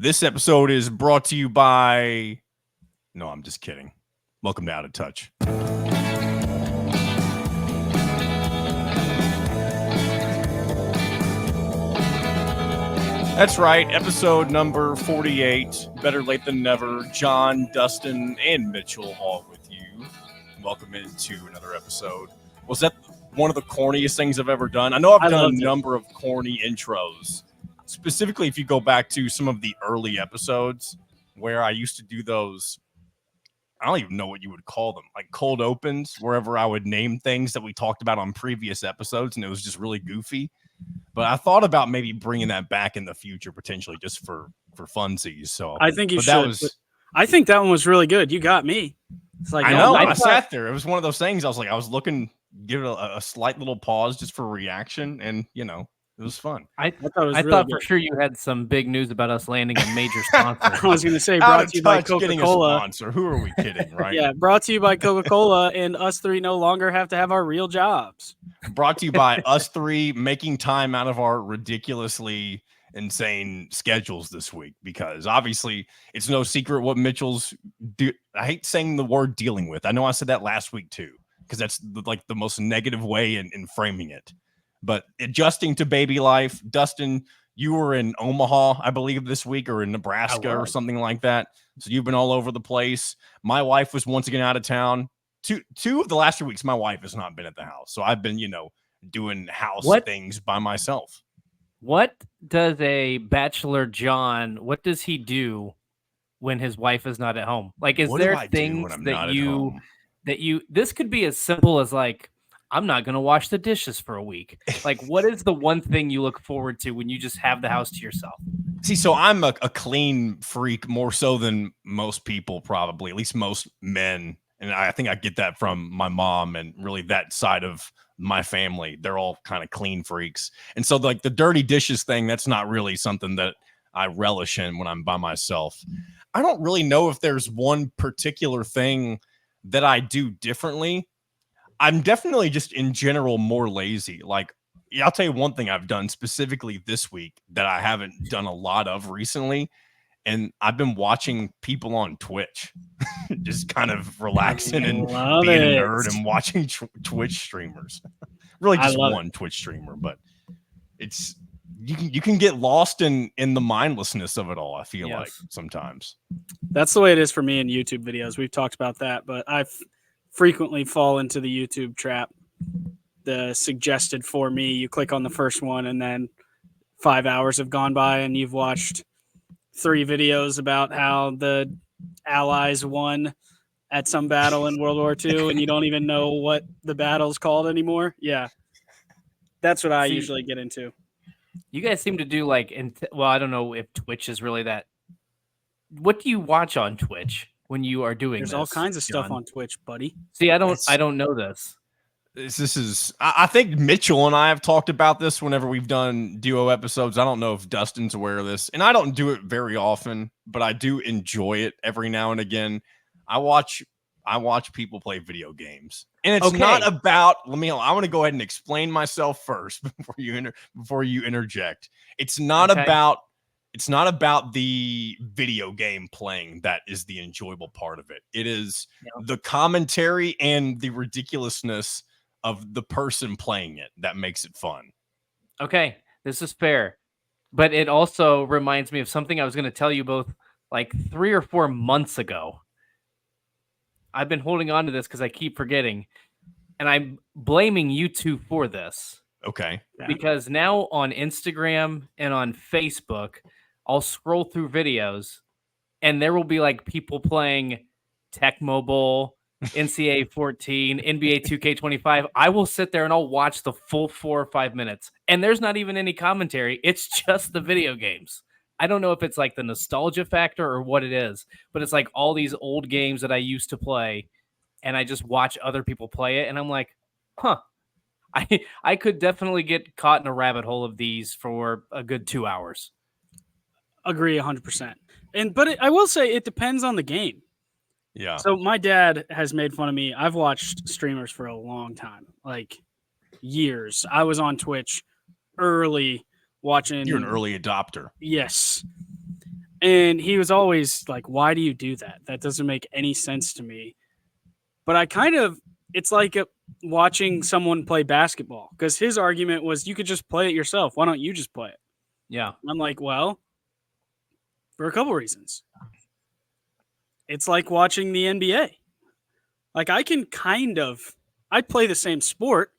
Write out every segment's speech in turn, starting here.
This episode is brought to you by... No, I'm just kidding. Welcome to Out of Touch. That's right, episode number 48. Better late than never. John, Dustin, and Mitchell all with you. Welcome into another episode. Was that one of the corniest things I've ever done? I know I've done a number of corny intros. Specifically, if you go back to some of the early episodes where I used to do those, I don't even know what you would call them, like cold opens, wherever I would name things that we talked about on previous episodes, and it was just really goofy. But I thought about maybe bringing that back in the future, potentially, just for funsies. So I think you should. I think that one was really good. You got me. It's like, I know. I sat there. It was one of those things. I was looking, give it a slight little pause just for reaction, and it was fun. I thought for sure you had some big news about us landing a major sponsor. I was going to say, brought to you by Coca-Cola. Sponsor. Who are we kidding, right? Yeah, brought to you by Coca-Cola, and us three no longer have to have our real jobs. Brought to you by us three making time out of our ridiculously insane schedules this week, because obviously it's no secret what Mitchell's I hate saying the word dealing with. I know I said that last week too, because that's the most negative way in framing it. But adjusting to baby life. Dustin, you were in Omaha, I believe, this week, or in Nebraska or something like that. So you've been all over the place. My wife was once again out of town. Two of the last 2 weeks, my wife has not been at the house. So I've been, doing house things by myself. What does a bachelor John, what does he do when his wife is not at home? Like, is there things that you, this could be as simple as like, I'm not going to wash the dishes for a week. Like, what is the one thing you look forward to when you just have the house to yourself? See, so I'm a clean freak more so than most people, probably, at least most men. And I think I get that from my mom and really that side of my family. They're all kind of clean freaks. And so like the dirty dishes thing, that's not really something that I relish in when I'm by myself. I don't really know if there's one particular thing that I do differently. I'm definitely just in general more lazy. Like, I'll tell you one thing I've done specifically this week that I haven't done a lot of recently. And I've been watching people on Twitch, just kind of relaxing and being a nerd and watching Twitch streamers. Really just one Twitch streamer, but it's you can get lost in the mindlessness of it all, I feel like sometimes. That's the way it is for me in YouTube videos. We've talked about that, but I've frequently fall into the YouTube trap. The suggested for me, you click on the first one and then 5 hours have gone by and you've watched 3 videos about how the Allies won at some battle in World War II and you don't even know what the battle's called anymore. Yeah. That's what I usually get into. You guys seem to do like, I don't know if Twitch is really that. What do you watch on Twitch when you are doing There's this, all kinds of stuff John? on Twitch, buddy. See, I don't know this. This is, I think Mitchell and I have talked about this whenever we've done duo episodes. I don't know if Dustin's aware of this, and I don't do it very often, but I do enjoy it every now and again. I watch people play video games, and it's not about. I want to go ahead and explain myself first before you interject. It's not about. It's not about the video game playing that is the enjoyable part of it. It is the commentary and the ridiculousness of the person playing it that makes it fun. Okay, this is fair. But it also reminds me of something I was going to tell you both like 3 or 4 months ago. I've been holding on to this because I keep forgetting. And I'm blaming you two for this. Okay. Because now on Instagram and on Facebook, I'll scroll through videos and there will be like people playing Tecmo Bowl, NCAA 14, NBA 2K25. I will sit there and I'll watch the full 4 or 5 minutes. And there's not even any commentary. It's just the video games. I don't know if it's like the nostalgia factor or what it is, but it's like all these old games that I used to play and I just watch other people play it. And I'm like, I could definitely get caught in a rabbit hole of these for a good 2 hours. Agree 100%. But I will say it depends on the game. Yeah. So my dad has made fun of me. I've watched streamers for a long time, like years. I was on Twitch early watching. You're an early adopter. Yes. And he was always like, why do you do that? That doesn't make any sense to me. But it's like watching someone play basketball, because his argument was, you could just play it yourself. Why don't you just play it? Yeah. I'm like, well, for a couple reasons. It's like watching the NBA. Like, I play the same sport,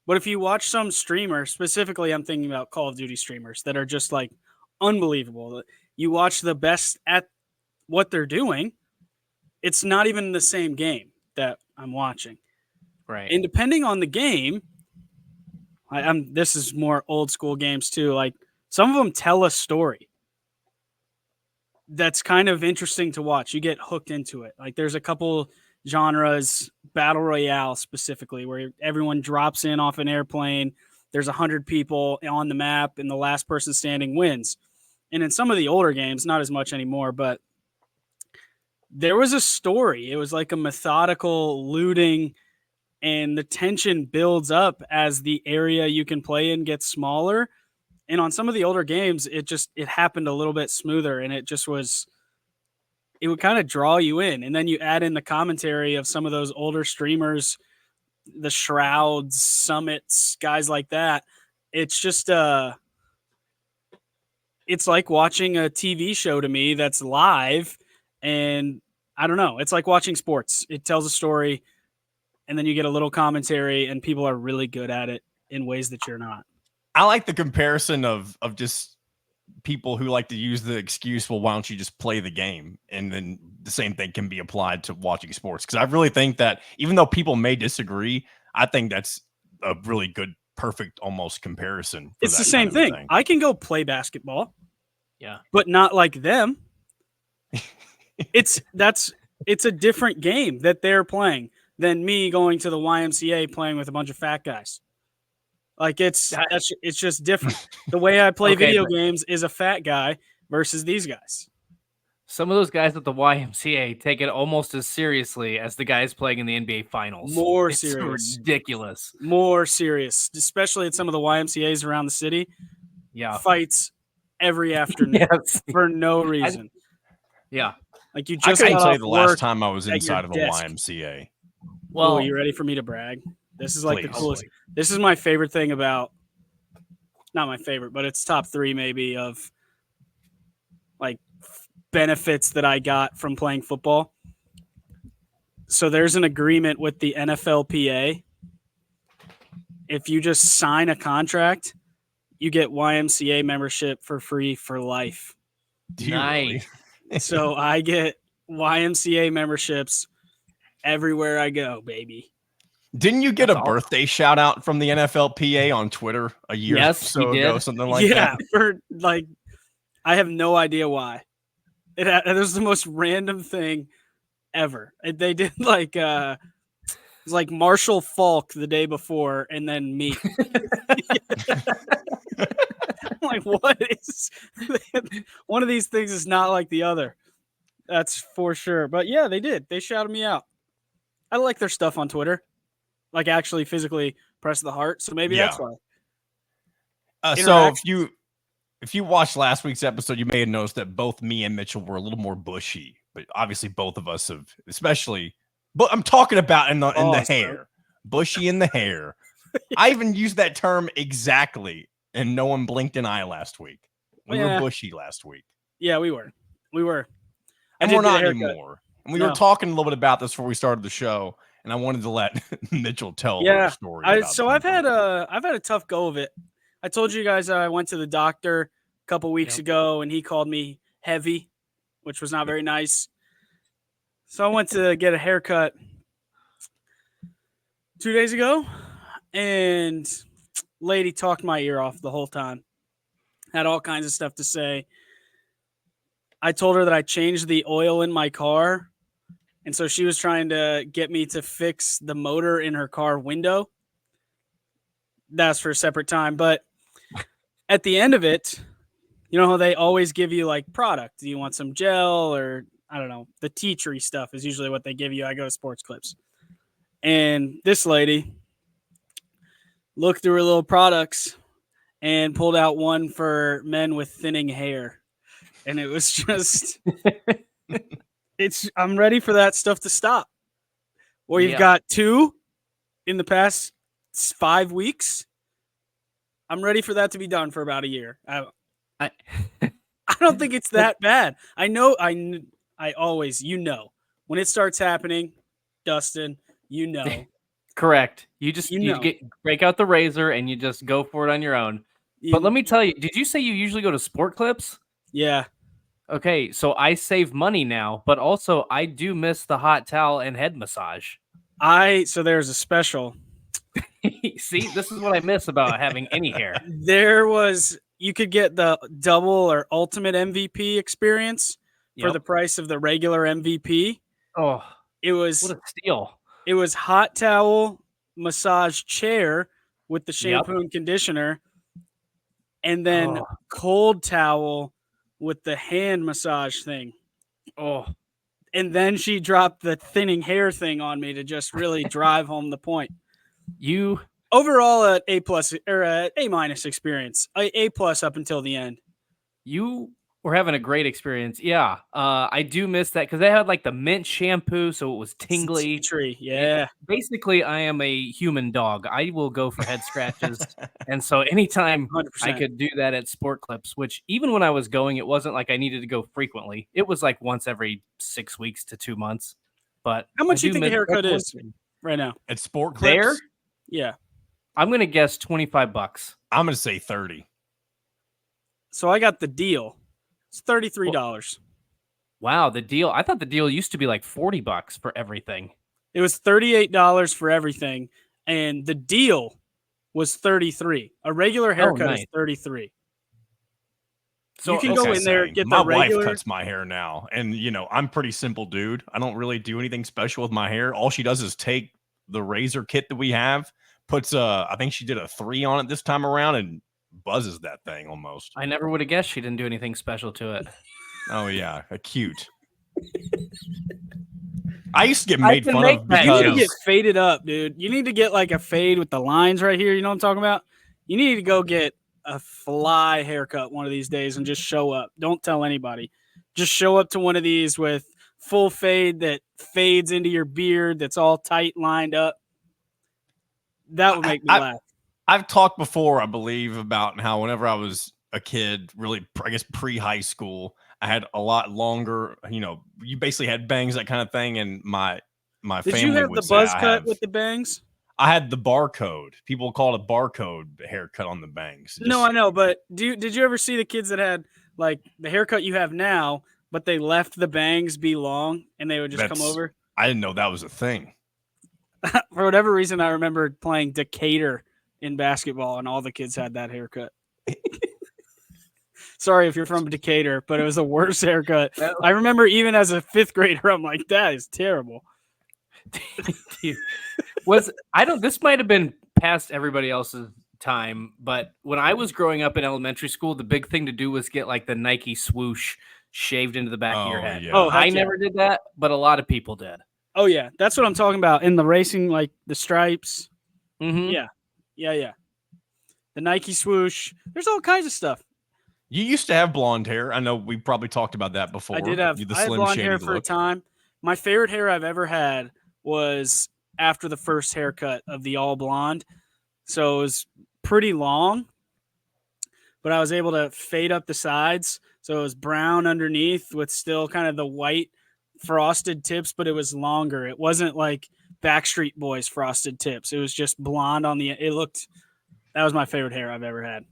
but if you watch some streamer, specifically I'm thinking about Call of Duty streamers that are just like unbelievable. You watch the best at what they're doing, it's not even the same game that I'm watching. Right. And depending on the game, this is more old school games too. Like, some of them tell a story that's kind of interesting to watch. You get hooked into it. Like, there's a couple genres, battle royale specifically, where everyone drops in off an airplane. There's 100 people on the map, and the last person standing wins. And in some of the older games, not as much anymore, but there was a story. It was like a methodical looting, and the tension builds up as the area you can play in gets smaller. And on some of the older games, it happened a little bit smoother, and it would kind of draw you in. And then you add in the commentary of some of those older streamers, the Shrouds, Summits, guys like that. It's just it's like watching a TV show to me that's live. And I don't know, it's like watching sports. It tells a story, and then you get a little commentary, and people are really good at it in ways that you're not. I like the comparison of just people who like to use the excuse, well, why don't you just play the game? And then the same thing can be applied to watching sports. Because I really think that even though people may disagree, I think that's a really good, perfect, almost comparison. It's the same thing. I can go play basketball, Yeah, but not like them. It's a different game that they're playing than me going to the YMCA playing with a bunch of fat guys. Like, it's just different. The way I play video games is a fat guy versus these guys. Some of those guys at the YMCA take it almost as seriously as the guys playing in the NBA Finals. It's serious. Ridiculous. More serious, especially at some of the YMCAs around the city. Yeah. Fights every afternoon for no reason. Like, you just I can't tell you the last time I was inside of a desk. YMCA. Well, you ready for me to brag? This is like the coolest. This is my favorite thing about, not my favorite, but it's top 3 maybe of like benefits that I got from playing football. So there's an agreement with the NFLPA. If you just sign a contract, you get YMCA membership for free for life. Nice. Really? So I get YMCA memberships everywhere I go, baby. Didn't you get a birthday shout out from the NFLPA on Twitter a year or so ago? Something like that? Yeah, I have no idea why. It was the most random thing ever. They did it was like Marshall Falk the day before, and then me. I'm like, what is one of these things is not like the other. That's for sure. But yeah, they did. They shouted me out. I like their stuff on Twitter. Like, actually physically press the heart. So maybe that's why. So if you watched last week's episode, you may have noticed that both me and Mitchell were a little more bushy, but obviously both of us have, especially, but I'm talking about in the hair, bushy in the hair. I even used that term exactly, and no one blinked an eye last week. We were bushy last week. Yeah, we were. And we're not anymore. And we were talking a little bit about this before we started the show, and I wanted to let Mitchell tell the story. I've had a tough go of it. I told you guys I went to the doctor a couple weeks ago, and he called me heavy, which was not very nice. So I went to get a haircut 2 days ago, and lady talked my ear off the whole time. Had all kinds of stuff to say. I told her that I changed the oil in my car, and so she was trying to get me to fix the motor in her car window. That's for a separate time. But at the end of it, you know how they always give you like product. Do you want some gel or I don't know? The tea tree stuff is usually what they give you. I go to Sports Clips. And this lady looked through her little products and pulled out one for men with thinning hair. and it was just I'm ready for that stuff to stop. Well, you've got 2 in the past 5 weeks. I'm ready for that to be done for about a year. I don't think it's that bad. I know. I always, when it starts happening, Dustin, Correct. You break out the razor and you just go for it on your own. But let me tell you, did you say you usually go to Sport Clips? Yeah. Okay, so I save money now, but also I do miss the hot towel and head massage. So there's a special. See, this is what I miss about having any hair. You could get the double or ultimate MVP experience for the price of the regular MVP. Oh, what a steal. It was hot towel, massage chair with the shampoo and conditioner, and then cold towel with the hand massage thing. Oh, and then she dropped the thinning hair thing on me to just really drive home the point. Overall, an A+ or A- experience. A+ up until the end. You were having a great experience. Yeah. I do miss that because they had like the mint shampoo, so it was tingly. Tree. Yeah. Basically, I am a human dog. I will go for head scratches. And so anytime 100%. I could do that at Sport Clips, which even when I was going, it wasn't like I needed to go frequently. It was like once every 6 weeks to 2 months. But how much do you think a haircut is right now? At Sport Clips? There? Yeah. I'm going to guess $25. I'm going to say 30. So I got the deal. It's $33. Wow, the deal. I thought the deal used to be like $40 for everything. It was $38 for everything, and the deal was $33. A regular haircut is $33. So you can go in there, get my the regular. wife cuts my hair now, and I'm pretty simple dude. I don't really do anything special with my hair. All she does is take the razor kit that we have, puts I think she did a 3 on it this time around, and buzzes that thing almost. I never would have guessed she didn't do anything special to it. Oh yeah, cute. I used to get made fun of because you need to get faded up, dude. You need to get like a fade with the lines right here. You know what I'm talking about? You need to go get a fly haircut one of these days and just show up. Don't tell anybody. Just show up to one of these with full fade that fades into your beard that's all tight lined up. That would make me laugh. I've talked before, I believe, about how whenever I was a kid, really, I guess pre-high school, I had a lot longer, you basically had bangs, that kind of thing. And my family Did you have the buzz cut with the bangs? I had the barcode. People call it a barcode haircut on the bangs. No, I know, but did you ever see the kids that had like the haircut you have now, but they left the bangs be long and they would just come over? I didn't know that was a thing. For whatever reason, I remember playing Decatur in basketball, and all the kids had that haircut. Sorry if you're from Decatur, but it was the worst haircut. I remember even as a 5th grader, I'm like, that is terrible. Dude, this might have been past everybody else's time, but when I was growing up in elementary school, the big thing to do was get like the Nike swoosh shaved into the back of your head. Yeah. I never did that, but a lot of people did. Oh yeah, that's what I'm talking about. In the racing, like the stripes. Mm-hmm. Yeah. The Nike swoosh. There's all kinds of stuff. You used to have blonde hair. I know we probably talked about that before. I did have. I had blonde hair for a time. My favorite hair I've ever had was after the first haircut of the all blonde. So it was pretty long, but I was able to fade up the sides. So it was brown underneath with still kind of the white frosted tips, but it was longer. It wasn't like Backstreet Boys frosted tips. It was just blonde on the. That was my favorite hair I've ever had.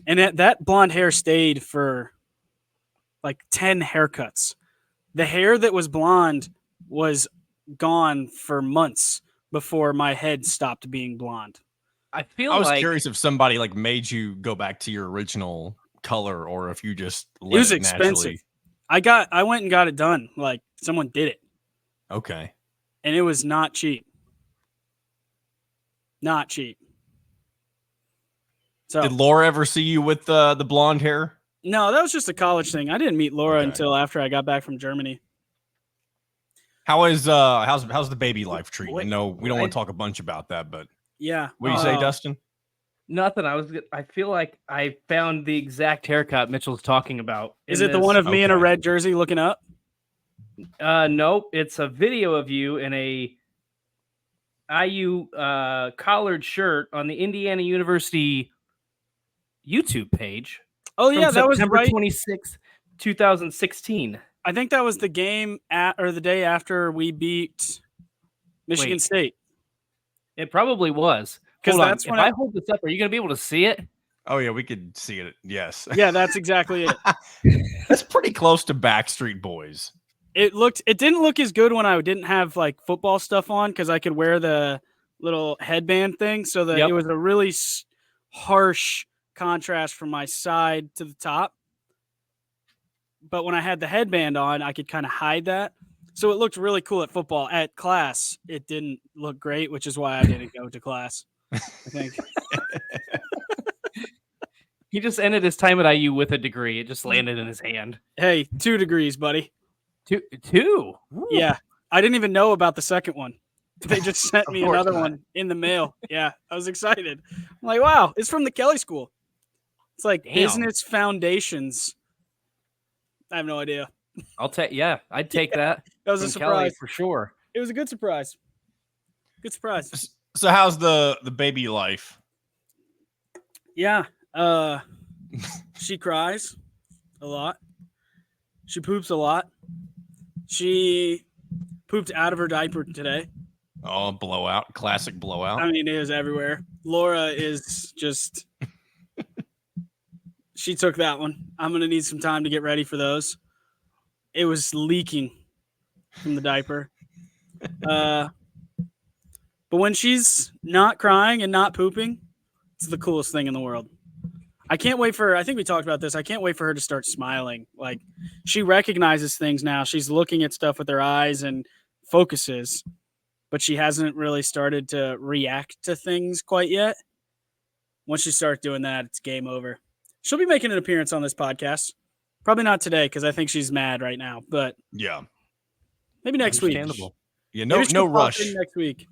And that blonde hair stayed for like 10 haircuts. The hair that was blonde was gone for months before my head stopped being blonde. I was curious if somebody like made you go back to your original color or if you just let it was expensive. I went and got it done. Like someone did it. Okay. And it was not cheap. Not cheap. So, did Laura ever see you with the blonde hair? No, that was just a college thing. I didn't meet Laura until after I got back from Germany. How's the baby life treating? I know we don't want to talk a bunch about that, but yeah. What do you say, Dustin? Nothing. I feel like I found the exact haircut Mitchell's talking about. Is it the one of me in a Okay. red jersey looking up? Nope. It's a video of you in a IU collared shirt on the Indiana University YouTube page. Oh yeah, from that was September right. 26th, 2016. I think that was the game or the day after we beat Michigan Wait. State. It probably was. 'Cause Hold on. that's If when I hold this up, are you going to be able to see it? Oh yeah, we could see it. Yes. Yeah, that's exactly it. That's pretty close to Backstreet Boys. It didn't look as good when I didn't have like football stuff on because I could wear the little headband thing. So that Yep. it was a really harsh contrast from my side to the top. But when I had the headband on, I could kind of hide that. So it looked really cool at football. At class, it didn't look great, which is why I didn't go to class, I think. He just ended his time at IU with a degree. It just landed in his hand. Hey, 2 degrees, buddy. Two? Ooh. Yeah. I didn't even know about the second one. They just sent Of me course another not. one in the mail. Yeah, I was excited. I'm like, wow, it's from the Kelly School. It's like Damn. business foundations. I have no idea. I'd take that. That was a from Kelly surprise. for sure. It was a good surprise. Good surprise. So how's the baby life? Yeah. She cries a lot. She poops a lot. She pooped out of her diaper today. Oh, blowout. Classic blowout. I mean, it was everywhere. Laura is just. She took that one. I'm going to need some time to get ready for those. It was leaking from the diaper. But when she's not crying and not pooping, it's the coolest thing in the world. I can't wait for her. I think we talked about this. I can't wait for her to start smiling. Like, she recognizes things now. She's looking at stuff with her eyes and focuses, but she hasn't really started to react to things quite yet. Once she starts doing that, it's game over. She'll be making an appearance on this podcast. Probably not today because I think she's mad right now, but Yeah. maybe next week. Understandable. Yeah, Maybe no she'll pop rush. in next week.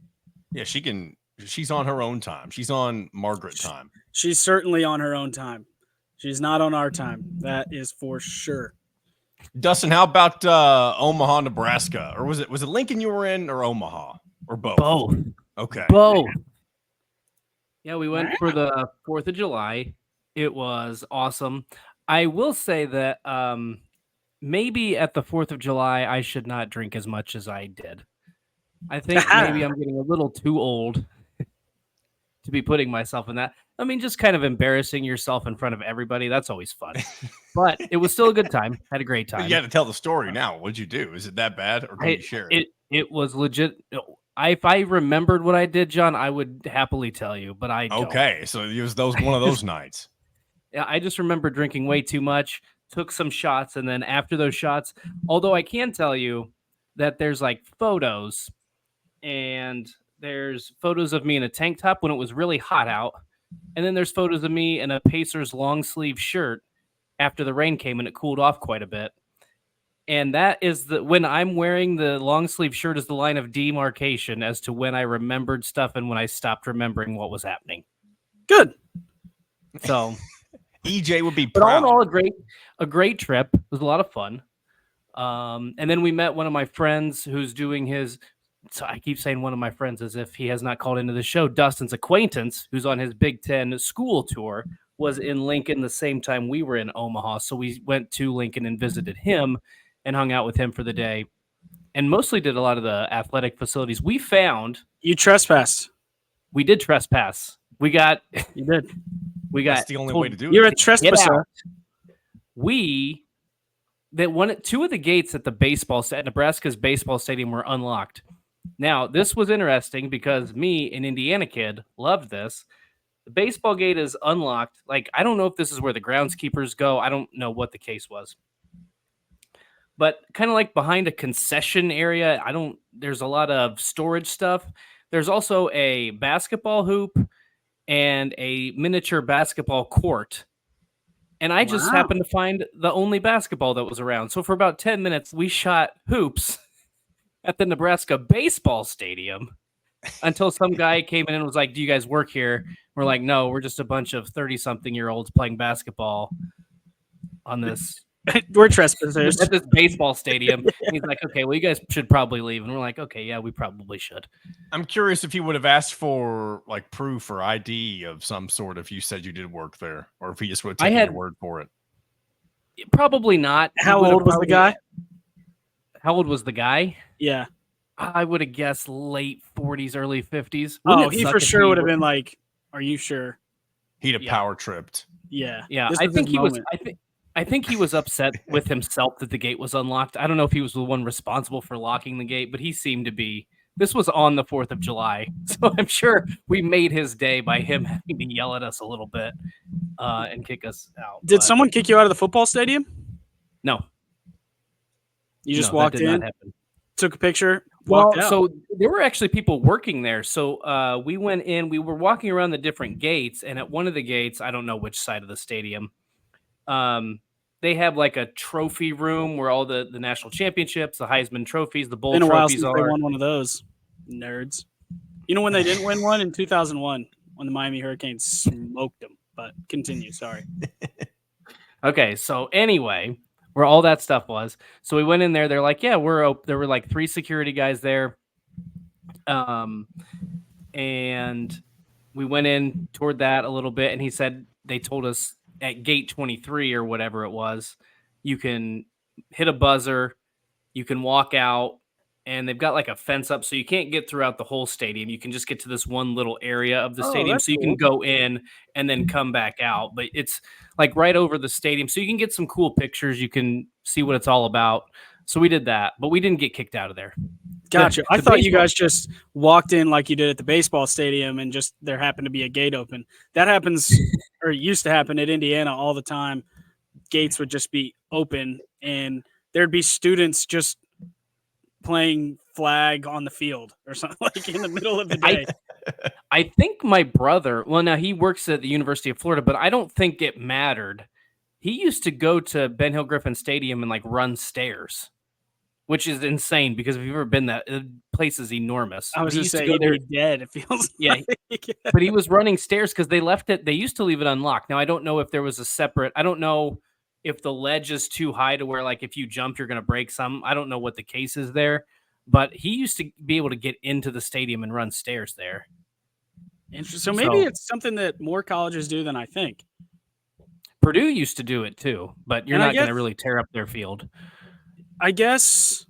Yeah, she's on her own time. She's on Margaret time. She's certainly on her own time. She's not on our time. That is for sure. Dustin, how about Omaha, Nebraska? Or was it Lincoln you were in or Omaha? Or both? Both. Okay. Both. Yeah, we went for the 4th of July. It was awesome. I will say that maybe at the 4th of July, I should not drink as much as I did. I think maybe I'm getting a little too old to be putting myself in that. I mean, just kind of embarrassing yourself in front of everybody. That's always fun. But it was still a good time. Had a great time. You got to tell the story now. What'd you do? Is it that bad? Or can you share it? It was legit. If I remembered what I did, John, I would happily tell you, but I don't. Okay, so it was one of those nights. Yeah, I just remember drinking way too much, took some shots, and then after those shots, although I can tell you that there's like photos, and there's photos of me in a tank top when it was really hot out, and then there's photos of me in a Pacers long sleeve shirt after the rain came and it cooled off quite a bit. And that is when I'm wearing the long sleeve shirt is the line of demarcation as to when I remembered stuff and when I stopped remembering what was happening. Good. So EJ would be But all proud. in all, a great trip. It was a lot of fun. And then we met one of my friends who's doing his. So I keep saying one of my friends as if he has not called into the show. Dustin's acquaintance, who's on his Big Ten school tour, was in Lincoln the same time we were in Omaha. So we went to Lincoln and visited him and hung out with him for the day, and mostly did a lot of the athletic facilities. We found You trespassed. we did trespass. You did. We got That's the only told- way to do it. You're a Get trespasser. out. Two of the gates at at Nebraska's baseball stadium were unlocked. Now, this was interesting because me, an Indiana kid, loved this. The baseball gate is unlocked. Like, I don't know if this is where the groundskeepers go. I don't know what the case was. But kind of like behind a concession area, there's a lot of storage stuff. There's also a basketball hoop and a miniature basketball court. And I just happened to find the only basketball that was around. So for about 10 minutes, we shot hoops at the Nebraska baseball stadium. until some guy came in and was like, "Do you guys work here?" We're like, "No, we're just a bunch of 30-something-year-olds playing basketball on this We're trespassers. at this baseball stadium." And he's like, "Okay, well, you guys should probably leave." And we're like, "Okay, yeah, we probably should." I'm curious if he would have asked for like proof or ID of some sort if you said you did work there, or if he just would have taken your word for it. Probably not. How old was the guy? How old was the guy? Yeah. I would have guessed late 40s, early 50s. Oh, he for sure would have been like, "Are you sure?" He'd have power tripped. Yeah. Yeah, I think he was. I think he was upset with himself that the gate was unlocked. I don't know if he was the one responsible for locking the gate, but he seemed to be. This was on the 4th of July, so I'm sure we made his day by him having to yell at us a little bit and kick us out. Did someone kick you out of the football stadium? No. You just walked in, took a picture, well, walked out. So there were actually people working there. So we went in, we were walking around the different gates, and at one of the gates, I don't know which side of the stadium, they have like a trophy room where all the national championships, the Heisman trophies, the bowl been a while trophies since they won one of those. Nerds. You know when they didn't win one? In 2001, when the Miami Hurricanes smoked them. But continue, sorry. Okay, so anyway, where all that stuff was. So we went in there. They're like, yeah, there were like 3 security guys there. And we went in toward that a little bit. And he said, they told us at gate 23 or whatever it was, you can hit a buzzer, you can walk out, and they've got like a fence up. So you can't get throughout the whole stadium. You can just get to this one little area of the stadium. So you can go in and then come back out. But it's like right over the stadium. So you can get some cool pictures. You can see what it's all about. So we did that, but we didn't get kicked out of there. Gotcha. I thought you guys just walked in like you did at the baseball stadium and just there happened to be a gate open. That happens or used to happen at Indiana all the time. Gates would just be open and there'd be students just playing flag on the field or something like in the middle of the day. I think my brother, well, now he works at the University of Florida, but I don't think it mattered. He used to go to Ben Hill Griffin Stadium and like run stairs, which is insane because if you've ever been that, the place is enormous. I was just saying he'd be dead, it feels like. But he was running stairs because they left it. They used to leave it unlocked. Now, I don't know if there was a separate, I don't know if the ledge is too high to where like if you jump, you're going to break some. I don't know what the case is there, but he used to be able to get into the stadium and run stairs there. Interesting. So maybe it's something that more colleges do than I think. Purdue used to do it too, but you're not going to really tear up their field. I guess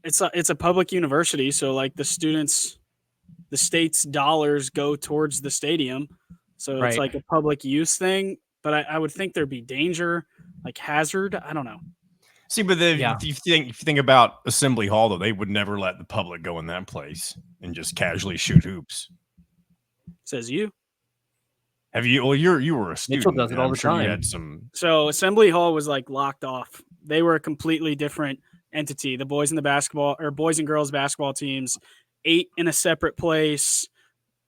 it's a public university, so like the state's dollars go towards the stadium, so it's like a public use thing. But I would think there'd be danger, like hazard. I don't know. See, but if you think about Assembly Hall, though, they would never let the public go in that place and just casually shoot hoops. Says you. Have you? Well, you were a student. Mitchell does it all the time. You had some. So Assembly Hall was like locked off. They were a completely different entity. The boys and girls basketball teams ate in a separate place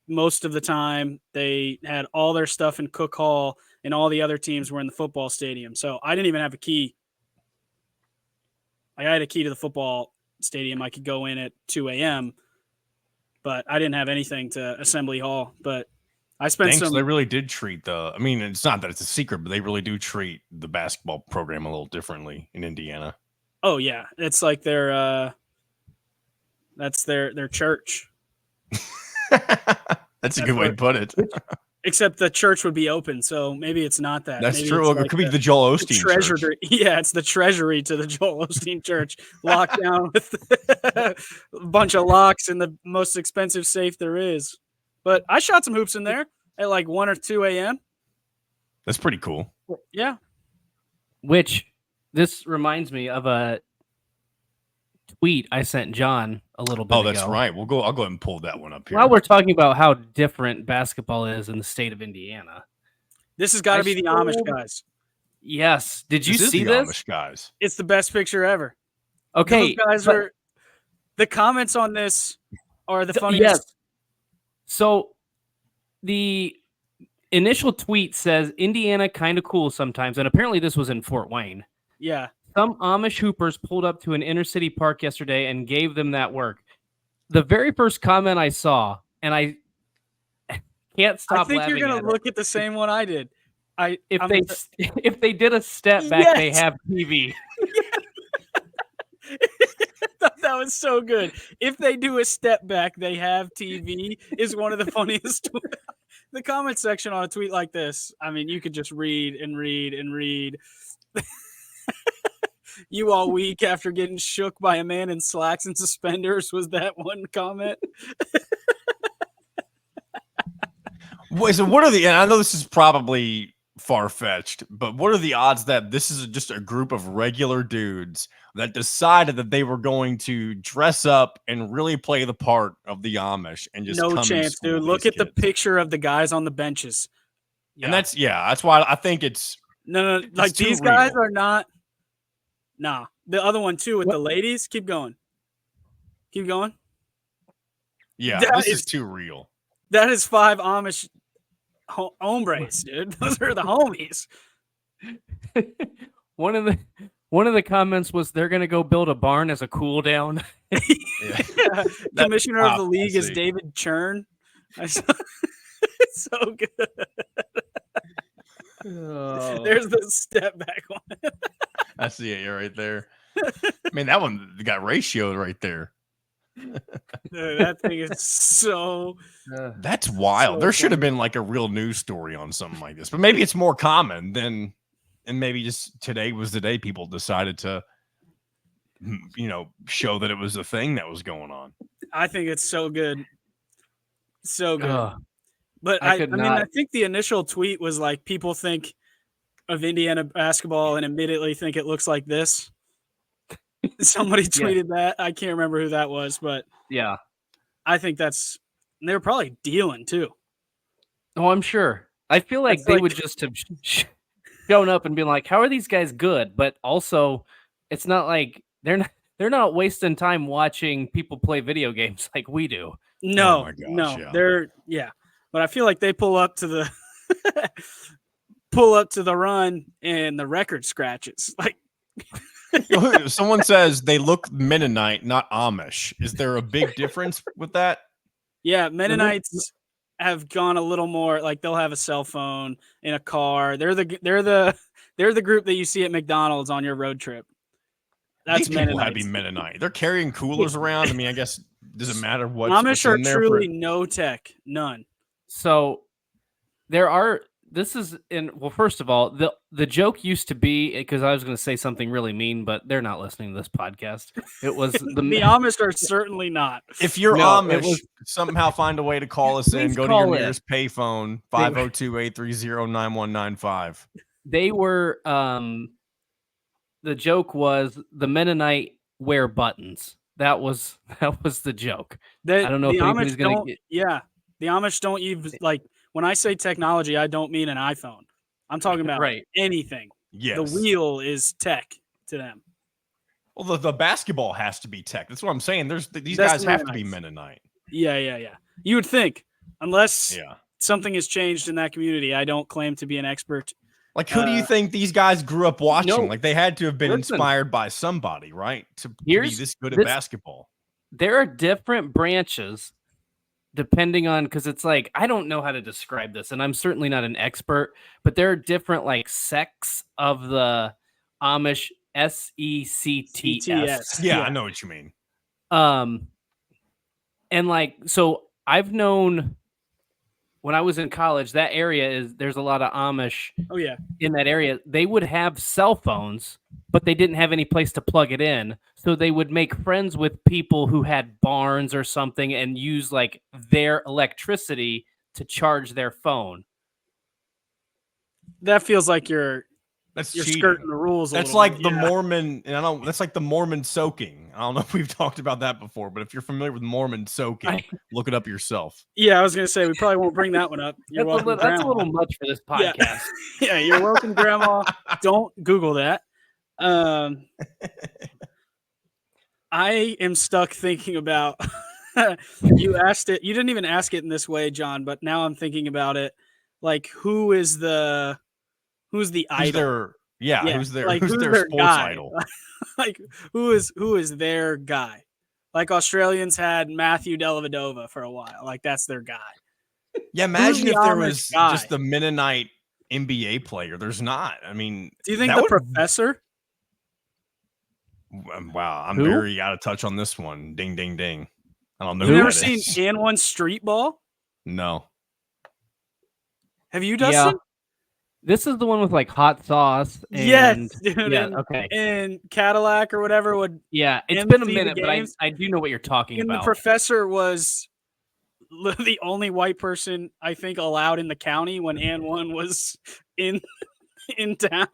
most of the time. They had all their stuff in Cook Hall, and all the other teams were in the football stadium. So I didn't even have a key. I had a key to the football stadium. I could go in at 2 a.m., but I didn't have anything to Assembly Hall. But I spent So they really did treat I mean, it's not that it's a secret, but they really do treat the basketball program a little differently in Indiana. Oh yeah, it's like that's their church. That's a good way to put it. Except the church would be open, so maybe it's not that. That's maybe true. It could be the Joel Osteen treasury. Yeah, it's the treasury to the Joel Osteen Church, locked down with a bunch of locks and the most expensive safe there is. But I shot some hoops in there at like 1 or 2 a.m. That's pretty cool. Yeah. Which this reminds me of a tweet I sent John a little bit ago. Oh, that's right. I'll go ahead and pull that one up here. While we're talking about how different basketball is in the state of Indiana. This has got to be the Amish guys. Yes. Did you see this? Amish guys. It's the best picture ever. Okay. Those guys are the comments on this are the funniest. Yes. So the initial tweet says Indiana kind of cool sometimes, and apparently this was in Fort Wayne. Yeah. Some Amish hoopers pulled up to an inner city park yesterday and gave them that work. the very first comment I saw, and I can't I stop think laughing you're gonna at look at the same one I did. if they did a step back, they Yes! have TV. That was so good. If they do a step back, they have TV is one of the funniest. The comment section on a tweet like this, I mean, you could just read and read and read. You all weak after getting shook by a man in slacks and suspenders was that one comment. Wait, so what are the? And I know this is probably far fetched, but what are the odds that this is just a group of regular dudes that decided that they were going to dress up and really play the part of the Amish and just No come and chance, school dude. Look these at the kids? picture of the guys on the benches. And that's why I think it's No, like too these guys real. are not. Nah, the other one too with What? the ladies. Keep going. Keep going. yeah, That this is is- too real. That is 5 Amish hombres, dude. Those are the homies. One of the comments was they're gonna go build a barn as a cool down. Yeah. Yeah. Commissioner of the top, league I is see. David Churn. It's so good. There's the step back one. I see it right there. Man, that one got ratioed right there. Dude, that thing is so. That's wild. So There should have funny. been like a real news story on something like this, but maybe it's more common than, and maybe just today was the day people decided to, show that it was a thing that was going on. I think it's so good. So good. Ugh. But I I could mean, not- I think the initial tweet was like people think of Indiana basketball and immediately think it looks like this. Somebody tweeted that. I can't remember who that was, but Yeah. I think that's they were probably dealing too. Oh, I'm sure. I feel like That's they like- would just have shown up and been like, "How are these guys good?" But also, it's not like they're not wasting time watching people play video games like we do. No, my gosh, no, yeah. but I feel like they pull up to the run and the record scratches. Like, Someone says they look Mennonite, not Amish. Is there a big difference with that? yeah, Mennonites have gone a little more like they'll have a cell phone in a car. They're the group that you see at McDonald's on your road trip. That's These people had to be Mennonites. Mennonite. They're carrying coolers around. I mean, I guess does it matter what's Amish are in there? truly no tech, none. So there are. This is in. Well, first of all, the joke used to be because I was going to say something really mean, but they're not listening to this podcast. It was The Amish are certainly not. If you're No, it Amish, was- somehow find a way to call us in. Please Go to call your in. nearest payphone, 502-830-9195. they were. The joke was the Mennonite wear buttons. That was the joke. I don't know the if anybody's Amish gonna don't. get- Yeah, the Amish don't use like when I say technology, I don't mean an iPhone. I'm talking about Right. anything. Yes. The wheel is tech to them. Well, the basketball has to be tech. That's what I'm saying. These That's guys have to be Mennonites. Mennonite. Yeah. You would think, unless Yeah. something has changed in that community. I don't claim to be an expert. Like, who do you think these guys grew up watching? No. Like, they had to have been Listen. inspired by somebody, right? To be Here's this good at this- basketball. There are different branches depending on because it's like I don't know how to describe this, and I'm certainly not an expert, but there are different like sects of the Amish SECTS. Yeah, I know what you mean. And like so I've known when I was in college, that area there's a lot of Amish Oh yeah. in that area. They would have cell phones, but they didn't have any place to plug it in. So they would make friends with people who had barns or something and use like their electricity to charge their phone. That feels like you're That's you're cheating. skirting the rules. That's a like little the bit. Yeah. Mormon, and that's like the Mormon soaking. I don't know if we've talked about that before, but if you're familiar with Mormon soaking, look it up yourself. Yeah, I was gonna say we probably won't bring that one up. You're That's welcome, a Grandma. little much for this Yeah. podcast. Yeah, you're welcome, Grandma. Don't Google that. I am stuck thinking about. You asked it. You didn't even ask it in this way, John. But now I'm thinking about it. Like, who's the Who's idol? their, who's their like, sports guy? idol? Like, who is their guy? Like Australians had Matthew Dellavedova for a while. Like that's their guy. Yeah, imagine the if there Amish was guy? just the Mennonite NBA player. There's not. I mean, Do you think that the would, professor? wow, I'm Who? very out of touch on this one. Ding, ding, ding. I don't know You've who never that seen is. And One Street Ball? No. Have you, Yeah. Dustin? This is the one with like hot sauce Yes, and dude. yeah, and, okay. and Cadillac or whatever would Yeah, it's MC been a the minute, but games. I do know what you're talking And the about. professor was the only white person I think allowed in the county when And One was in town.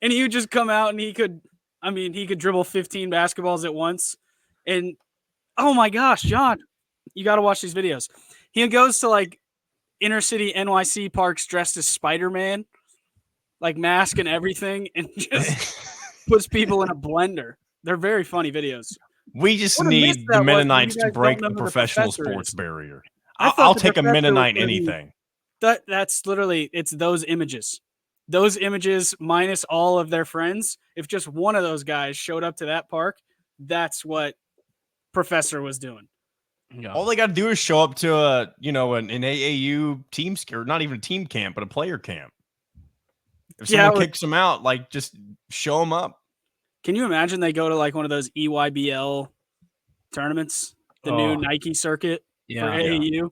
And he would just come out and he could dribble 15 basketballs at once. And oh my gosh, John, you got to watch these videos. He goes to like inner city NYC parks dressed as Spider-Man, like mask and everything, and just puts people in a blender. They're very funny videos. We just What a miss need the that was when you Mennonites to guys break don't know the who the professional professor sports is. barrier. I thought I'll the take a professor was Mennonite gonna be- anything. That's literally, it's those images. Those images minus all of their friends. If just one of those guys showed up to that park, that's what Professor was doing. Yeah. All they got to do is show up to an AAU team, or not even a team camp, but a player camp. If someone kicks them out, like just show them up. Can you imagine they go to like one of those EYBL tournaments, the new Nike circuit for AAU?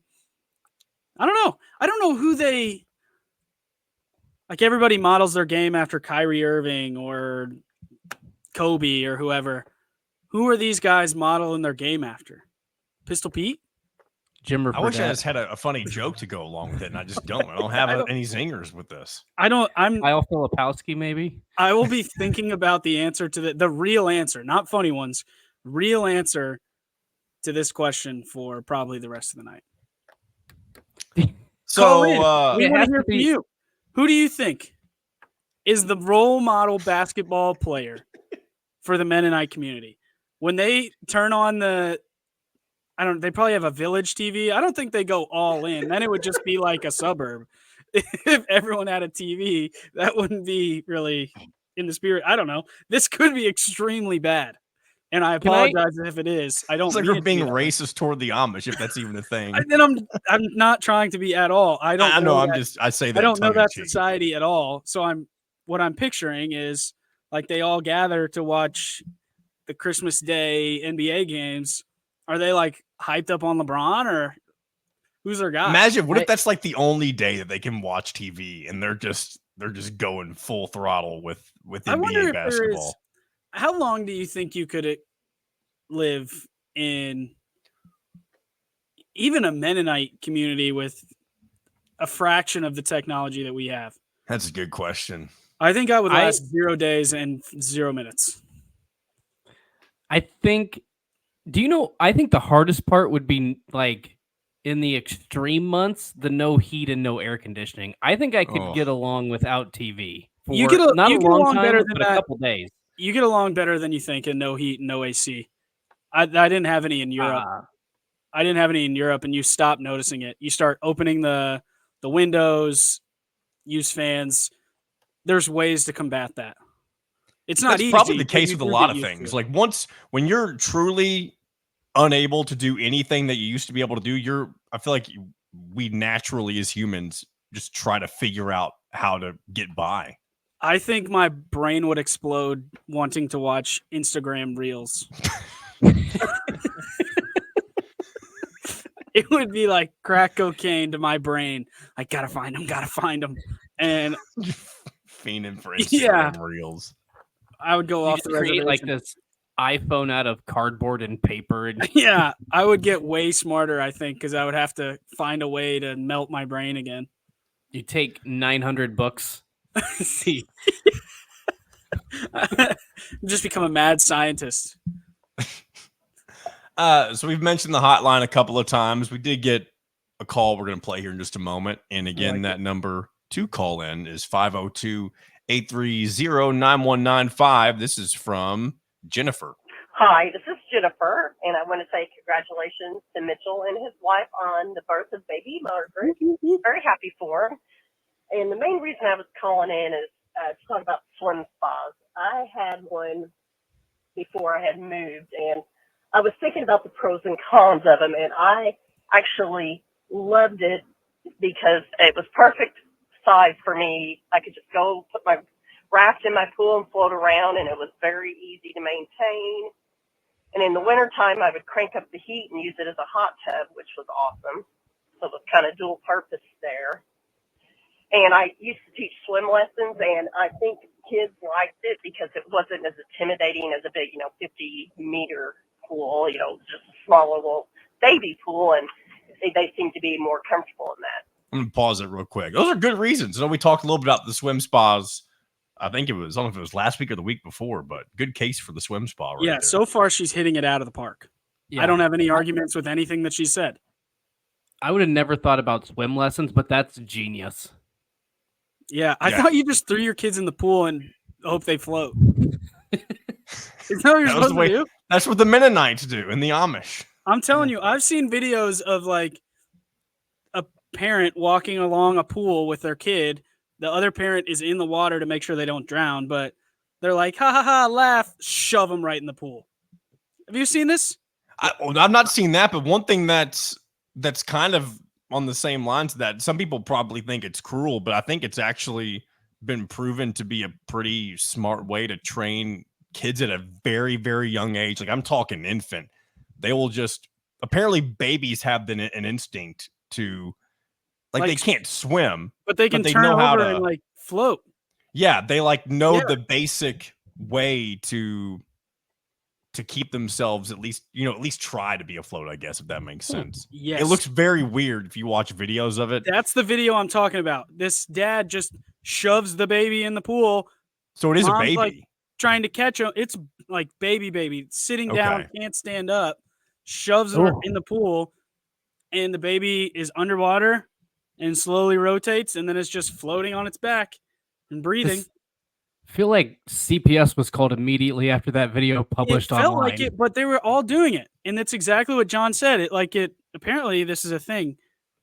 I don't know. I don't know who they like. Everybody models their game after Kyrie Irving or Kobe or whoever. Who are these guys modeling their game after? Pistol Pete? Jimmer I wish I Fredette. just had a funny joke to go along with it, and I just don't. I don't have any zingers with this. Kyle Filipowski, maybe. I will be thinking about the answer to the real answer, not funny ones. Real answer to this question for probably the rest of the night. So we want to hear from you. Who do you think is the role model basketball player for the Mennonite community? When they turn on they probably have a village TV. I don't think they go all in. Then it would just be like a suburb. If everyone had a TV, that wouldn't be really in the spirit. I don't know. This could be extremely bad. And I apologize if it is. I don't. It's like we're being racist toward the Amish, if that's even a thing. And then I'm not trying to be at all. I don't. I know. I say that. I don't know that society at all. So what I'm picturing is like they all gather to watch the Christmas Day NBA games. Are they like hyped up on LeBron or who's their guy? Imagine what if that's like the only day that they can watch TV and they're just going full throttle with NBA basketball. How long do you think you could live in even a Mennonite community with a fraction of the technology that we have? That's a good question. I think I would last 0 days and 0 minutes. I think the hardest part would be like in the extreme months, the no heat and no air conditioning. I think I could get along without TV. You get along better than a couple days. You get along better than you think in no heat and no AC. I didn't have any in Europe. I didn't have any in Europe, and you stop noticing it. You start opening the windows, use fans. There's ways to combat that. It's not easy. That's probably the case with a lot of things. Like when you're truly unable to do anything that you used to be able to do, I feel like we naturally as humans just try to figure out how to get by. I think my brain would explode wanting to watch Instagram Reels. It would be like crack cocaine to my brain. I gotta find them. And fiending for Instagram Reels. I would go off the reservation. Like this iPhone out of cardboard and paper. And yeah, I would get way smarter, I think, because I would have to find a way to melt my brain again. You take 900 books. See. Just become a mad scientist. So we've mentioned the hotline a couple of times. We did get a call we're going to play here in just a moment. And again, that number to call in is 502-830-9195. This is from Jennifer. Hi, this is Jennifer, and I want to say congratulations to Mitchell and his wife on the birth of baby Margaret. Very happy for him. And the main reason I was calling in is to talk about swim spas. I had one before I had moved, and I was thinking about the pros and cons of them, and I actually loved it because it was perfect size for me. I could just go put my raft in my pool and float around, and it was very easy to maintain. And in the wintertime, I would crank up the heat and use it as a hot tub, which was awesome. So it was kind of dual purpose there. And I used to teach swim lessons, and I think kids liked it because it wasn't as intimidating as a big, 50-meter pool, just a small little baby pool, and they seem to be more comfortable in that. I'm going to pause it real quick. Those are good reasons. We talked a little bit about the swim spas. I don't know if it was last week or the week before, but good case for the swim spa right there. So far she's hitting it out of the park. Yeah. I don't have any arguments with anything that she said. I would have never thought about swim lessons, but that's genius. Yeah, I thought you just threw your kids in the pool and hope they float. Is that what you're supposed to do? That's what the Mennonites do and the Amish. I'm telling you, I've seen videos of like a parent walking along a pool with their kid. The other parent is in the water to make sure they don't drown, but they're like, ha ha ha, laugh, shove them right in the pool. Have you seen this? I've not seen that, but one thing that's kind of on the same lines that some people probably think it's cruel, but I think it's actually been proven to be a pretty smart way to train kids at a very, very young age. Like I'm talking infant. They will just apparently babies have an instinct to like they can't swim, but they turn know over and like float. Yeah, they know the basic way to keep themselves at least try to be afloat, I guess, if that makes sense. Yes. It looks very weird if you watch videos of it. That's the video I'm talking about. This dad just shoves the baby in the pool. So it is a baby. Like trying to catch him. It's like baby sitting down, can't stand up, shoves her in the pool, and the baby is underwater and slowly rotates, and then it's just floating on its back and breathing. I feel like CPS was called immediately after that video published online. It felt like it, but they were all doing it, and that's exactly what John said. Apparently, this is a thing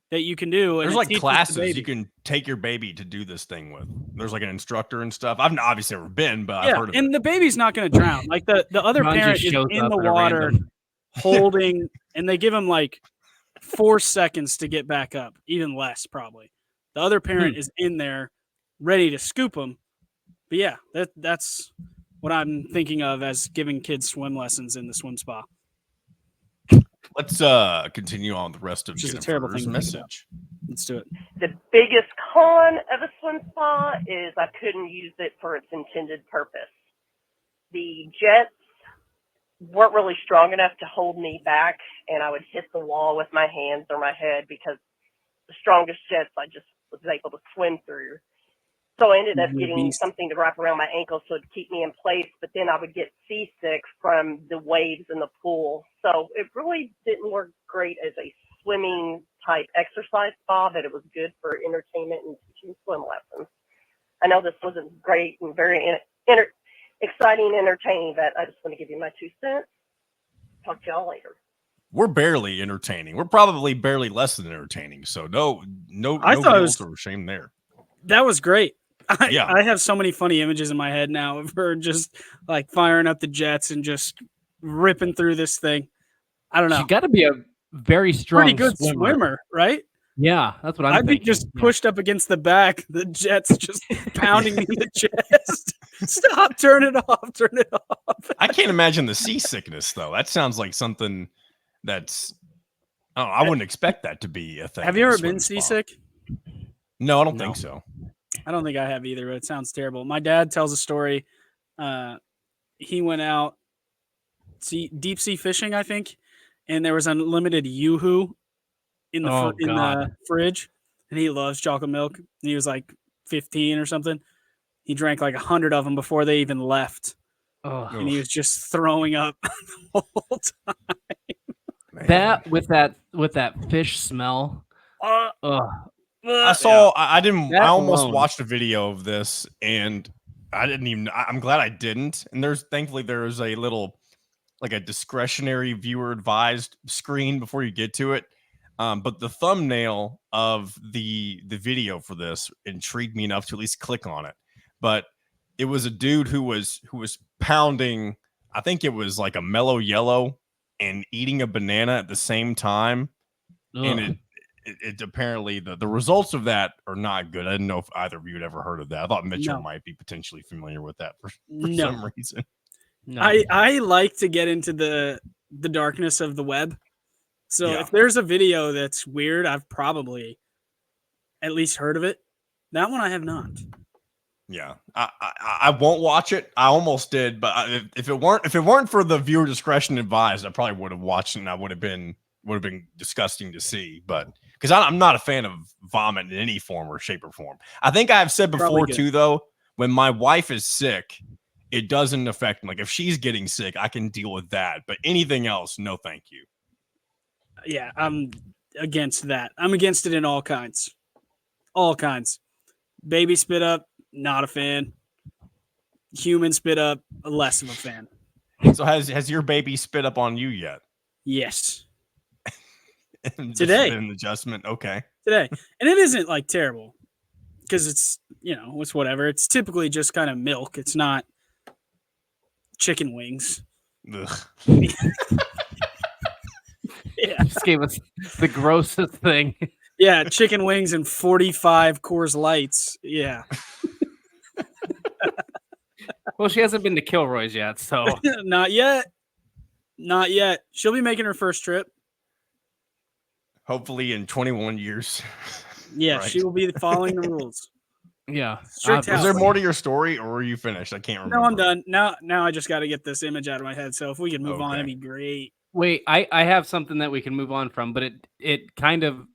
that you can do. There's like classes you can take your baby to do this thing with. There's like an instructor and stuff. I've obviously never been, but I've heard of it. And the baby's not going to drown. Like the other parent is in the water holding, and they give him like 4 seconds to get back up, even less probably. The other parent is in there ready to scoop him. But yeah, that's what I'm thinking of as giving kids swim lessons in the swim spa. Let's continue on with the rest of Jennifer's message. Let's do it. The biggest con of a swim spa is I couldn't use it for its intended purpose. The jets weren't really strong enough to hold me back, and I would hit the wall with my hands or my head because the strongest jets I just was able to swim through. So I ended up getting something to wrap around my ankle so it'd keep me in place, but then I would get seasick from the waves in the pool. So it really didn't work great as a swimming type exercise spa, but it was good for entertainment and teaching swim lessons. I know this wasn't great and very exciting and entertaining, but I just want to give you my 2 cents. Talk to y'all later. We're barely entertaining. We're probably barely less than entertaining. So no guilt or shame there. That was great. I have so many funny images in my head now of her just like firing up the jets and just ripping through this thing. I don't know. She got to be a very strong, pretty good swimmer, right? Yeah, that's what I'd be just pushed up against the back, the jets just pounding me in the chest. Stop! Turn it off! Turn it off! I can't imagine the seasickness though. That sounds like something that's. I wouldn't expect that to be a thing. Have you ever been seasick? No, I don't think so. I don't think I have either, but it sounds terrible. My dad tells a story. He went out deep sea fishing, I think, and there was unlimited Yoo-hoo in the fridge, and he loves chocolate milk. And he was like 15 or something. He drank like 100 of them before they even left, and he was just throwing up the whole time. Man. That with that fish smell. I almost watched a video of this and I'm glad I didn't. And thankfully there's a little, like a discretionary viewer advised screen before you get to it. But the thumbnail of the video for this intrigued me enough to at least click on it. But it was a dude who was pounding, I think it was like a mellow yellow and eating a banana at the same time, and Ugh. it apparently the results of that are not good. I didn't know if either of you had ever heard of that. I thought Mitchell No. might be potentially familiar with that for No. some reason. No. I like to get into the darkness of the web. So Yeah. if there's a video that's weird, I've probably at least heard of it. That one I have not. Yeah, I won't watch it. I almost did, but if it weren't for the viewer discretion advised, I probably would have watched it, and I would have been disgusting to see. But because I'm not a fan of vomit in any form or shape or form. I think I've said before too, though, when my wife is sick, it doesn't affect me. Like if she's getting sick, I can deal with that. But anything else, no, thank you. Yeah, I'm against that. I'm against it in all kinds. All kinds. Baby spit up, not a fan. Human spit up, less of a fan. So has your baby spit up on you yet? Yes. Today. An adjustment. Okay. Today. And it isn't like terrible because it's, it's whatever. It's typically just kind of milk. It's not chicken wings. Ugh. Yeah. Just gave us the grossest thing. Yeah, chicken wings and 45 Coors Lights. Yeah. Well, she hasn't been to Kilroy's yet, so Not yet. Not yet. She'll be making her first trip. Hopefully in 21 years. Yeah, Right. she will be following the rules. yeah. Strict Is there more to your story, or are you finished? I can't remember. No, I'm done. Now I just got to get this image out of my head. So if we can move on, it'd be great. Wait, I have something that we can move on from, but it kind of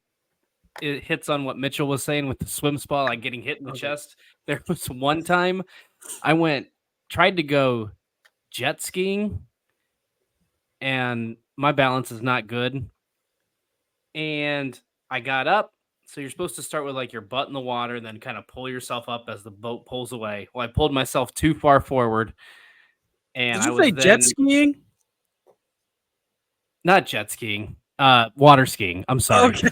it hits on what Mitchell was saying with the swim spa, like getting hit in the chest. There was one time I tried to go jet skiing, and my balance is not good. And I got up. So you're supposed to start with like your butt in the water, then kind of pull yourself up as the boat pulls away. Well, I pulled myself too far forward, and Did you say jet skiing? Not jet skiing. Water skiing. I'm sorry. Okay.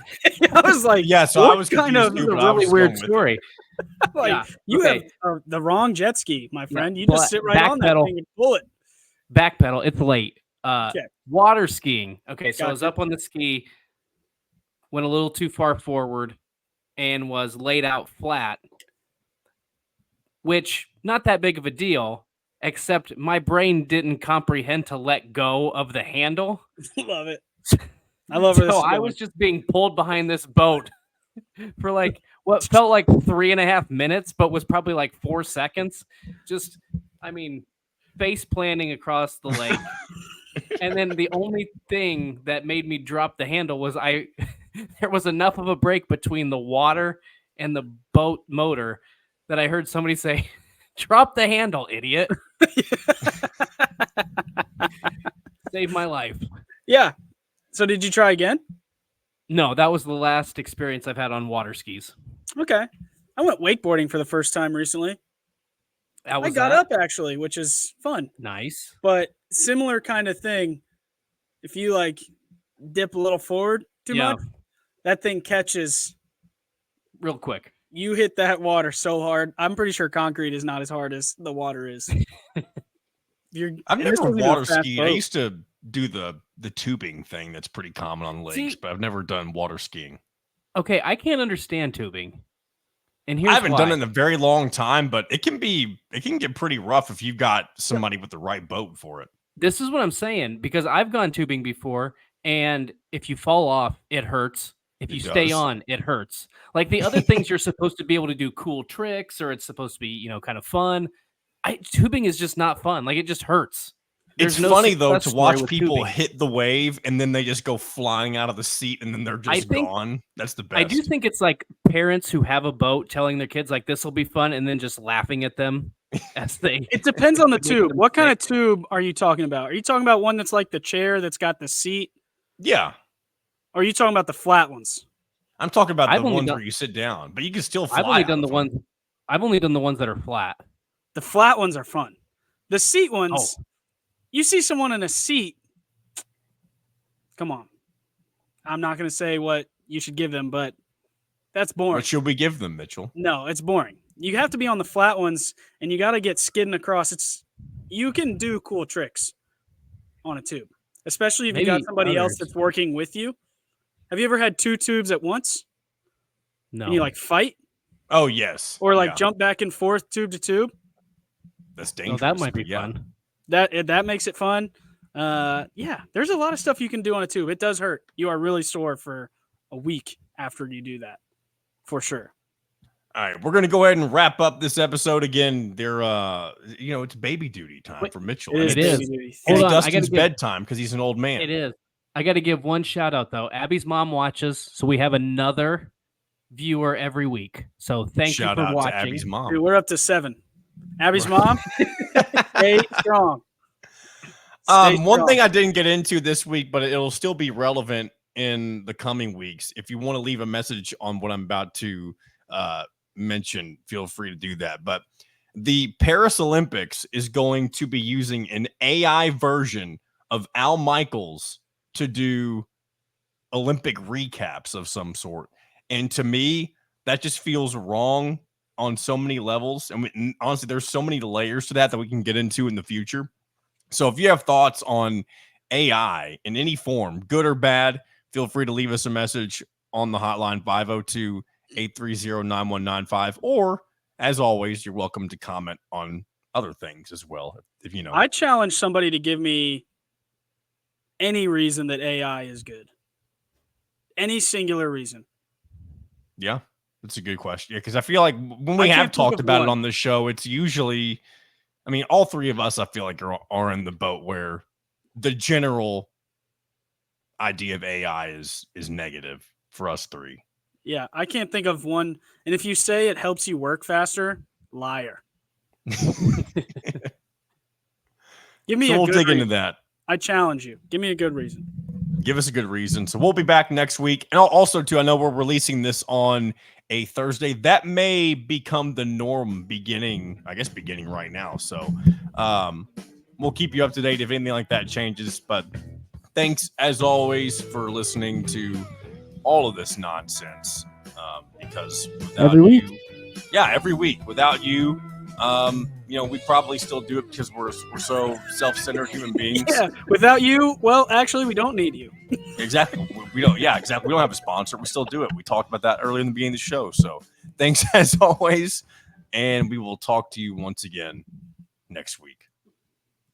I was like, yeah. So I was kind of confused, a but I really was weird going with story. like Yeah, you okay. have the wrong jet ski, my friend. Yeah, You just sit right on that backpedal. thing and pull it. Backpedal. It's late. Okay. Water skiing. Okay, so I was Gotcha. up on the ski, went a little too far forward, and was laid out flat, which not that big of a deal, except my brain didn't comprehend to let go of the handle. Love it. I love it. So I was just being pulled behind this boat for like what felt like 3.5 minutes, but was probably like 4 seconds. Just, face planting across the lake. And then the only thing that made me drop the handle was there was enough of a break between the water and the boat motor that I heard somebody say, "Drop the handle, idiot." Saved my life. Yeah. So did you try again? No, that was the last experience I've had on water skis. Okay. I went wakeboarding for the first time recently. I got up actually, which is fun. Nice. But similar kind of thing. If you like dip a little forward too much, that thing catches real quick. You hit that water so hard. I'm pretty sure concrete is not as hard as the water is. I've never water skied. I used to do the tubing thing that's pretty common on lakes, but I've never done water skiing. Okay, I can't understand tubing. And I haven't done it in a very long time, but it can get pretty rough if you've got somebody with the right boat for it. This is what I'm saying, because I've gone tubing before, and if you fall off, it hurts. If you stay on, it hurts. Like the other things, you're supposed to be able to do cool tricks, or it's supposed to be, kind of fun. Tubing is just not fun. Like it just hurts. It's funny though to watch people hit the wave and then they just go flying out of the seat and then they're just gone. That's the best. I do think it's like parents who have a boat telling their kids like this will be fun and then just laughing at them as they. It depends on the tube. What kind of tube are you talking about? Are you talking about one that's like the chair that's got the seat? Yeah. Or are you talking about the flat ones? I'm talking about the ones where you sit down, but you can still fly. I've only done the ones that are flat. The flat ones are fun. The seat ones. You see someone in a seat, come on. I'm not going to say what you should give them, but that's boring. What should we give them, Mitchell? No, it's boring. You have to be on the flat ones, and you got to get skidding across. You can do cool tricks on a tube. especially if you got Maybe somebody else others. that's working with you. Have you ever had two tubes at once No. and you like fight Oh yes. or like Yeah. jump back and forth tube to tube? That's Oh, dangerous. that might but be yeah. fun. That makes it fun. Yeah, there's a lot of stuff you can do on a tube. It does hurt. You are really sore for a week after you do that, for sure. All right, we're gonna go ahead and wrap up this episode again. They're it's baby duty time Wait, for Mitchell. It And is. It is. baby duty. It's Hold on, I gotta Dustin's give- bedtime because he's an old man. It is. I got to give one shout out though. Abby's mom watches, so we have another viewer every week. So thank Shout you for out watching. to Abby's mom. Dude, we're up to 7. Abby's mom, stay strong. Stay One strong. thing I didn't get into this week, but it'll still be relevant in the coming weeks. If you want to leave a message on what I'm about to mention, feel free to do that. But the Paris Olympics is going to be using an AI version of Al Michaels to do Olympic recaps of some sort. And to me, that just feels wrong on so many levels. And honestly, there's so many layers to that we can get into in the future. So if you have thoughts on AI in any form, good or bad, feel free to leave us a message on the hotline 502-830-9195. Or as always, you're welcome to comment on other things as well. If you know. I challenge somebody to give me any reason that AI is good. Any singular reason. Yeah, that's a good question. Yeah, because I feel like when we I have can't think talked of about it one. on this show, it's usually, I mean, all three of us, I feel like are in the boat where the general idea of AI is negative for us three. Yeah, I can't think of one. And if you say it helps you work faster, liar. Give me So a we'll good dig reason. into that. I challenge you. Give me a good reason. Give us a good reason. So we'll be back next week. And also, too, I know we're releasing this on a Thursday. That may become the norm beginning right now. So we'll keep you up to date if anything like that changes. But thanks, as always, for listening to all of this nonsense. Because without Every week. every week. Without you, we probably still do it because we're so self-centered human beings. Yeah, without you, well, actually, we don't need you. Exactly. We don't. Yeah, exactly. We don't have a sponsor. We still do it. We talked about that earlier in the beginning of the show. So thanks as always, and we will talk to you once again next week.